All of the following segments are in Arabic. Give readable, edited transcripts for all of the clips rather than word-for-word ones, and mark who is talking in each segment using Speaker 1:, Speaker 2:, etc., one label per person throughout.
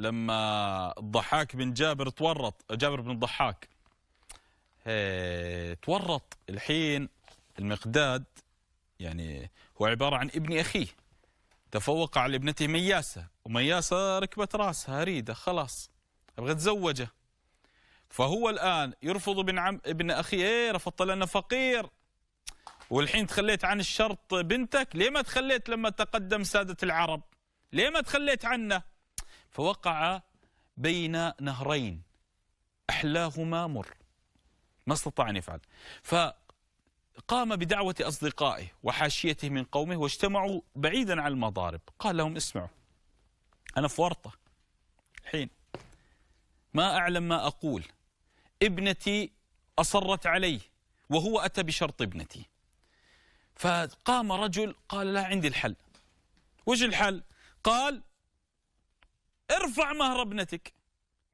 Speaker 1: لما الضحاك بن جابر تورط، جابر بن الضحاك تورط. الحين المقداد يعني هو عبارة عن ابن أخيه، تفوق على ابنته مياسة، ومياسة ركبت راسها أريده خلاص أبغى أتزوجه. فهو الآن يرفض ابن أخيه، رفضت لأنه فقير، والحين تخليت عن الشرط بنتك، ليه ما تخليت لما تقدم سادة العرب؟ ليه ما تخليت عنه؟ فوقع بين نهرين أحلاهما مر، ما استطاع أن يفعل. فقام بدعوة أصدقائه وحاشيته من قومه، واجتمعوا بعيدا عن المضارب. قال لهم اسمعوا، أنا في ورطة الحين ما أعلم ما أقول، ابنتي أصرت عليه وهو أتى بشرط ابنتي. فقام رجل قال لا عندي الحل. وش الحل؟ قال ارفع مهر ابنتك،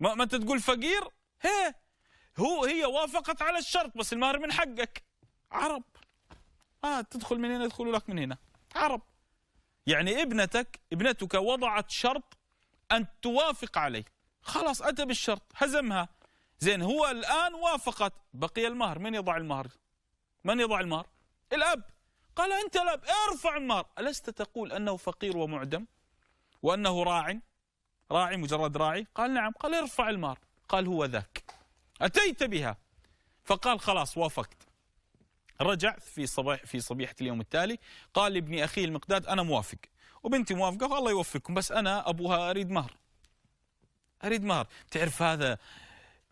Speaker 1: ما انت تقول فقير، هي وافقت على الشرط بس المهر من حقك. عرب تدخل من هنا يدخلوا لك من هنا، عرب. يعني ابنتك وضعت شرط أن توافق عليه، خلاص أتى بالشرط هزمها. زين هو الآن وافقت، بقي المهر، من يضع المهر؟ من يضع المهر؟ الأب. قال أنت الأب ارفع المهر، ألست تقول أنه فقير ومعدم وأنه راعي مجرد راعي؟ قال نعم. قال ارفع المهر. قال هو ذاك، أتيت بها. فقال خلاص وافقت. رجع في صبيحة اليوم التالي قال لابن أخيه المقداد أنا موافق وبنتي موافقة، الله يوفقكم، بس أنا أبوها أريد مهر. تعرف هذا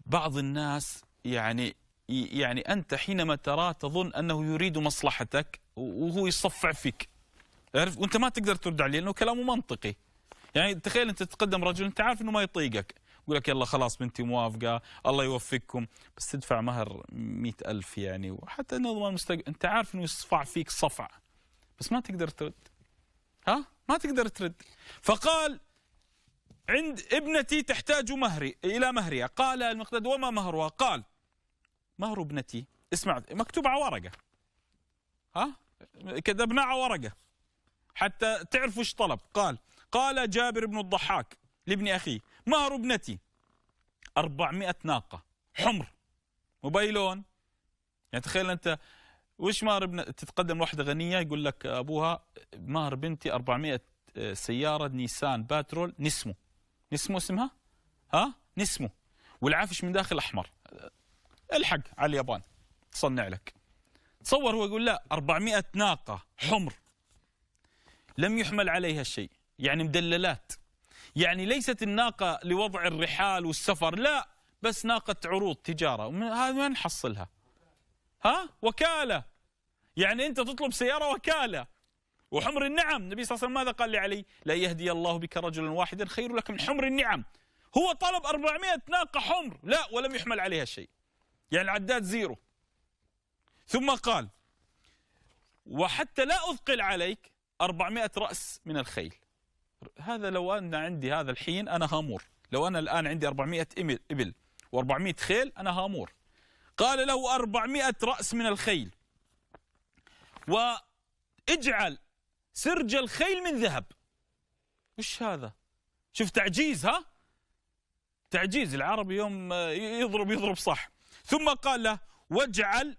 Speaker 1: بعض الناس يعني أنت حينما تراه تظن أنه يريد مصلحتك وهو يصفع فيك، عرفت؟ وأنت ما تقدر ترد عليه لأنه كلامه منطقي. يعني تخيل أنت تتقدم رجل أنت عارف أنه ما يطيقك، يقول لك يلا خلاص بنتي موافقة الله يوفقكم، بس تدفع مهر 100,000 يعني، وحتى نضمن المستقبل. أنت عارف أنه يصفع فيك صفع بس ما تقدر ترد، ما تقدر ترد. فقال عند ابنتي تحتاج إلى مهرها. قال المقداد وما مهرها؟ قال مهر ابنتي، اسمع مكتوب على ورقة، كتبنا على ورقة حتى تعرفوا ايش طلب. قال جابر بن الضحاك لابن أخيه مهر ابنتي 400 ناقة حمر وبيلون. يعني تخيل أنت وش مهر تتقدم واحدة غنية يقول لك أبوها مهر بنتي 400 سيارة نيسان باترول نسمو اسمها نسمو، والعفش من داخل أحمر، الحق على اليابان تصنع لك. تصور هو يقول لا 400 ناقة حمر لم يحمل عليها شيء، يعني مدللات، يعني ليست الناقة لوضع الرحال والسفر، لا بس ناقة عروض تجارة. هذا وين نحصلها؟ وكالة، يعني أنت تطلب سيارة وكالة. وحمر النعم، النبي صلى الله عليه وسلم ماذا قال لعلي؟ لا يهدي الله بك رجلا واحدا خير لك من حمر النعم. هو طلب 400 ناقة حمر، لا ولم يحمل عليها شيء، يعني العداد زيرو. ثم قال وحتى لا أثقل عليك 400 رأس من الخيل. هذا لو أنا عندي هذا الحين أنا هامور، لو أنا الآن عندي 400 إبل و400 خيل أنا هامور. قال له 400 رأس من الخيل، واجعل سرج الخيل من ذهب. وش هذا؟ شوف تعجيز، تعجيز. العربي يوم يضرب صح. ثم قال له واجعل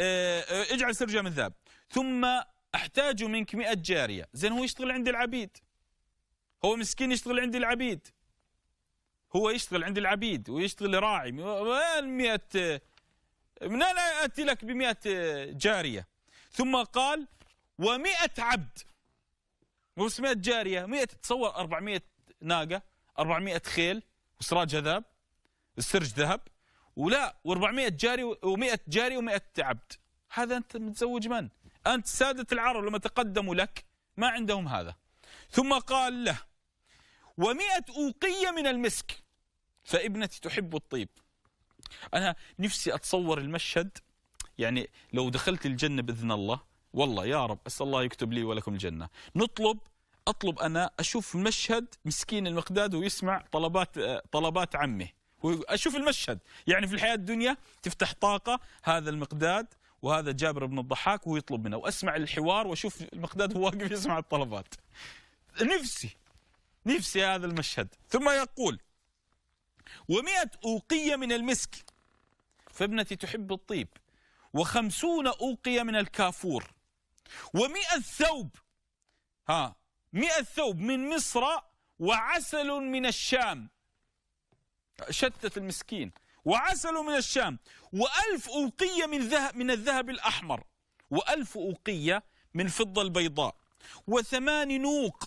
Speaker 1: اجعل سرجها من ذهب، ثم احتاج منك 100 جارية. زين هو يشتغل عند العبيد، هو مسكين يشتغل عند العبيد، هو يشتغل عند العبيد ويشتغل راعي. وين 100؟ من أين آتي لك ب100 جارية؟ ثم قال و100 عبد، مو 100 جارية، 100. تصور 400 ناقة، 400 خيل وسراج ذهب، السرج ذهب، ولا و400 جاري و100 جاري و100 عبد. هذا أنت متزوج من؟ أنت سادة العرب لما تقدموا لك ما عندهم هذا. ثم قال له و100 أوقية من المسك، فابنتي تحب الطيب. أنا نفسي أتصور المشهد، يعني لو دخلت الجنة بإذن الله، والله يا رب أسأل الله يكتب لي ولكم الجنة، أطلب أنا أشوف المشهد مسكين المقداد ويسمع طلبات عمه، وأشوف المشهد. يعني في الحياة الدنيا تفتح طاقة هذا المقداد وهذا جابر بن الضحاك وهو يطلب منه، وأسمع الحوار وأشوف المقداد هو واقف يسمع الطلبات. نفسي نفسي هذا المشهد. ثم يقول: 100 أوقية من المسك، فابنتي تحب الطيب، 50 أوقية من الكافور، 100 ثوب، 100 ثوب من مصر، وعسل من الشام. شتت المسكين. وعسل من الشام، 1000 أوقية من الذهب الأحمر، 1000 أوقية من فضة البيضاء، 8 نوق،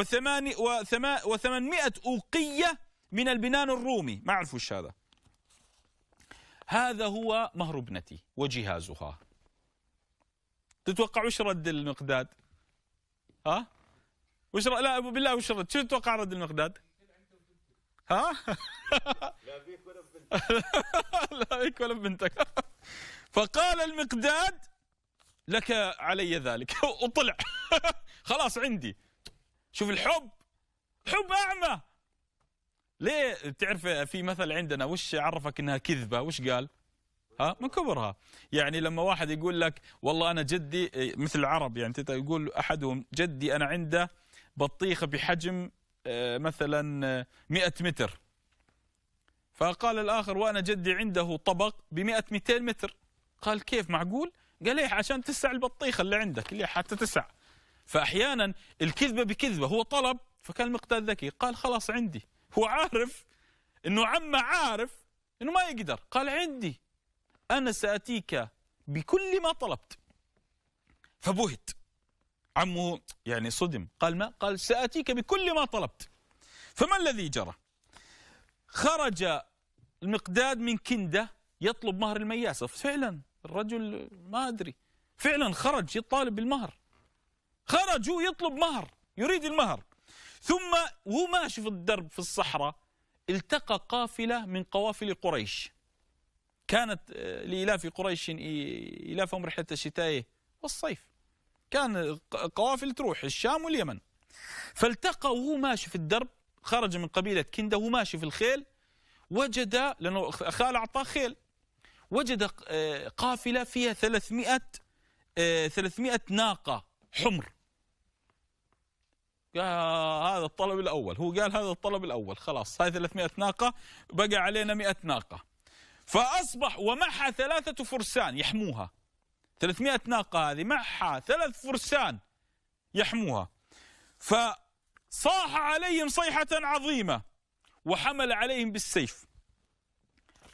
Speaker 1: 800 أوقية من البنان الرومي. ما أعرف وش هذا. هذا هو مهر ابنتي وجهازها. تتوقع وش رد المقداد؟ ها؟ وش لا بالله وش رد؟ شو تتوقع رد المقداد؟ ها؟ لا بيك ولا بنتك. لا بيك ولا بنتك. فقال المقداد: لك علي ذلك. وطلع. خلاص عندي. شوف الحب، حب أعمى. ليه؟ تعرف في مثل عندنا، وش عرفك انها كذبة؟ وش قال؟ من كبرها. يعني لما واحد يقول لك والله انا جدي، مثل العرب يعني يقول احدهم: جدي انا عنده بطيخة بحجم مثلا 100 متر. فقال الآخر: وأنا جدي عنده طبق ب100 200 متر. قال: كيف معقول؟ قال: إيه، عشان تسع البطيخة اللي عندك، اللي حتى تسع. فأحيانا الكذبة بكذبة. هو طلب، فكان المقداد ذكي، قال: خلاص عندي. هو عارف إنه عمه عارف إنه ما يقدر. قال: عندي، أنا سأتيك بكل ما طلبت. فبهت عمه، يعني صدم. قال: ما؟ قال: سأتيك بكل ما طلبت. فما الذي جرى؟ خرج المقداد من كندة يطلب مهر المياسة. فعلا الرجل ما أدري، فعلا خرج يطالب بالمهر. خرج يطلب مهر، يريد المهر. ثم وهو ماشي في الدرب في الصحراء التقى قافلة من قوافل قريش. كانت لإلاف قريش إلافهم رحلة الشتاء والصيف. كان قوافل تروح الشام واليمن. فالتقى وهو ماشي في الدرب، خرج من قبيلة كندة وهو ماشي في الخيل، وجد، لأنه خال أعطاه خيل، وجد قافلة فيها 300 ناقة حمر. قال: هذا الطلب الأول. هو قال: هذا الطلب الأول، خلاص هاي 300 ناقة، بقى علينا 100 ناقة. فأصبح ومعها 3 فرسان يحموها. 300 ناقة هذه معها 3 فرسان يحموها. فصاح عليهم صيحة عظيمة وحمل عليهم بالسيف.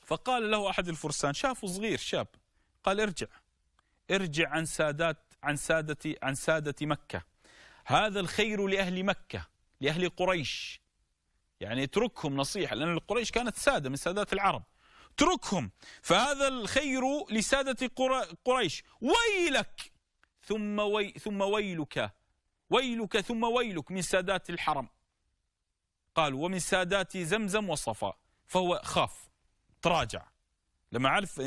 Speaker 1: فقال له أحد الفرسان، شافه صغير شاب، قال: ارجع عن سادة مكة. هذا الخير لأهل مكة، لأهل قريش. يعني اتركهم، نصيحة، لأن القريش كانت سادة من سادات العرب. اتركهم، فهذا الخير لسادة قريش. ويلك ثم ويلك، ويلك ثم ويلك من سادات الحرم. قال: ومن سادات زمزم وصفا. فهو خاف، تراجع لما عرف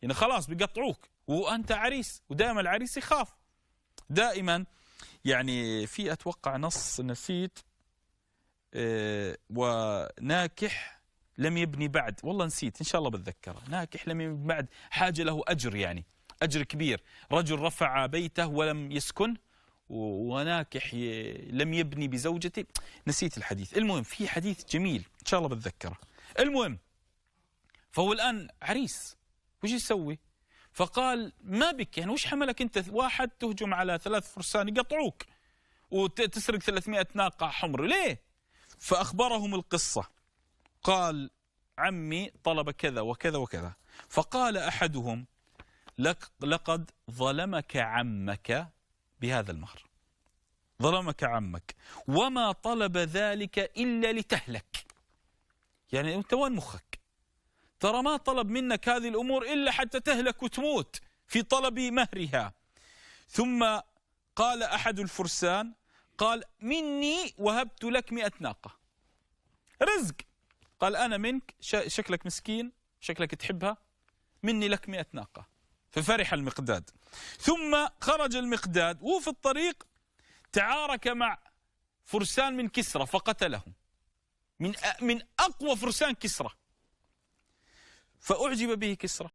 Speaker 1: إن خلاص بيقطعوك وأنت عريس، ودائما العريس يخاف دائما. يعني في أتوقع نص نسيت، وناكح لم يبني بعد، والله نسيت، إن شاء الله بتذكره. ناكح لم يبني بعد حاجة له أجر، يعني أجر كبير. رجل رفع بيته ولم يسكن، وناكح لم يبني بزوجته. نسيت الحديث. المهم في حديث جميل إن شاء الله بتذكره. المهم فهو الآن عريس، وش يسوي؟ فقال: ما بك، يعني وش حملك أنت واحد تهجم على 3 فرسان يقطعوك وتسرق 300 ناقة حمر، ليه؟ فأخبرهم القصة. قال: عمي طلب كذا وكذا وكذا. فقال أحدهم: لقد ظلمك عمك بهذا المهر، ظلمك عمك، وما طلب ذلك إلا لتهلك. يعني أنت وين مخك؟ ترى ما طلب منك هذه الأمور إلا حتى تهلك وتموت في طلب مهرها. ثم قال أحد الفرسان: قال: مني وهبت لك 100 ناقة رزق. قال: أنا منك، شكلك مسكين، شكلك تحبها، مني لك 100 ناقة. ففرح المقداد. ثم خرج المقداد، وفي الطريق تعارك مع فرسان من كسرى فقتلهم، من أقوى فرسان كسرى. فأعجب به كسرى،